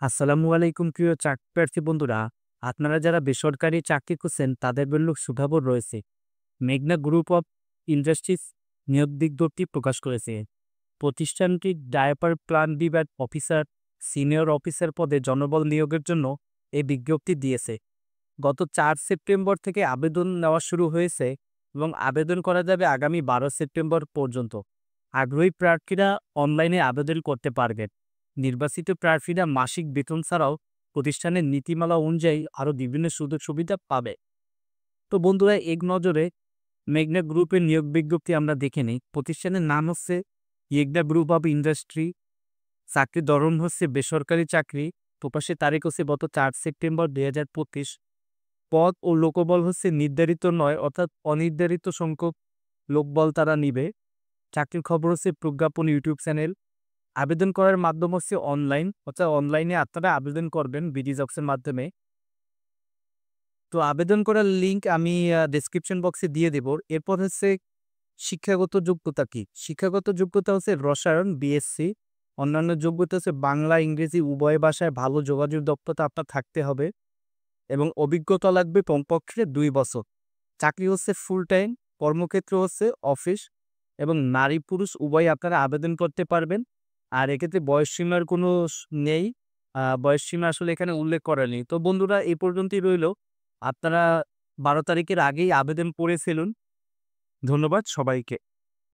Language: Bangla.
আসসালামু আলাইকুম প্রিয় চাকরি বন্ধুরা। আপনারা যারা বেসরকারি চাকরি করছেন তাদের জন্য সুখবর রয়েছে। মেঘনা গ্রুপ অফ ইন্ডাস্ট্রিজ নিয়োগ বিজ্ঞপ্তি প্রকাশ করেছে। প্রতিষ্ঠানটি ডায়াপার প্ল্যান বিভাগ অফিসার, সিনিয়র অফিসার পদে জনবল নিয়োগের জন্য এই বিজ্ঞপ্তি দিয়েছে। গত ৪ সেপ্টেম্বর থেকে আবেদন নেওয়া শুরু হয়েছে এবং আবেদন করা যাবে আগামী ১২ সেপ্টেম্বর পর্যন্ত। আগ্রহী প্রার্থীরা অনলাইনে আবেদন করতে পারবেন। নির্বাচিত প্রার্থীরা মাসিক বেতন ছাড়াও প্রতিষ্ঠানের নীতিমালা অনুযায়ী আরও বিভিন্ন সুযোগ সুবিধা পাবে। তো বন্ধুরা, এক নজরে মেঘনা গ্রুপের নিয়োগ বিজ্ঞপ্তি আমরা দেখে নিই। প্রতিষ্ঠানের নাম হচ্ছে মেঘনা গ্রুপ অফ ইন্ডাস্ট্রি। চাকরির ধরন হচ্ছে বেসরকারি চাকরি। প্রকাশের তারিখ হচ্ছে গত ৪ সেপ্টেম্বর ২০২৫। পদ ও লোকবল হচ্ছে নির্ধারিত নয়, অর্থাৎ অনির্ধারিত সংখ্যক লোকবল তারা নিবে। চাকরির খবর হচ্ছে প্রজ্ঞাপন ইউটিউব চ্যানেল। আবেদন করার মাধ্যম হচ্ছে অনলাইন, অর্থাৎ অনলাইনে আপনারা আবেদন করবেন বিডিজবসের মাধ্যমে। তো আবেদন করার লিঙ্ক আমি ডেসক্রিপশন বক্সে দিয়ে দেব। এরপর হচ্ছে শিক্ষাগত যোগ্যতা কি? শিক্ষাগত যোগ্যতা হচ্ছে রসায়ন বিএসসি। অন্যান্য যোগ্যতা হচ্ছে বাংলা, ইংরেজি উভয় ভাষায় ভালো যোগাযোগ দক্ষতা আপনার থাকতে হবে এবং অভিজ্ঞতা লাগবে কমপক্ষে ২ বছর। চাকরি হচ্ছে ফুল টাইম, কর্মক্ষেত্র হচ্ছে অফিস এবং নারী পুরুষ উভয় আপনারা আবেদন করতে পারবেন। আর এক্ষেত্রে বয়সসীমার কোনো নেই। বয়সসীমা আসলে এখানে উল্লেখ করা নেই। তো বন্ধুরা, এই পর্যন্তই রইল। আপনারা ১২ তারিখের আগেই আবেদন করে ফেলুন। ধন্যবাদ সবাইকে।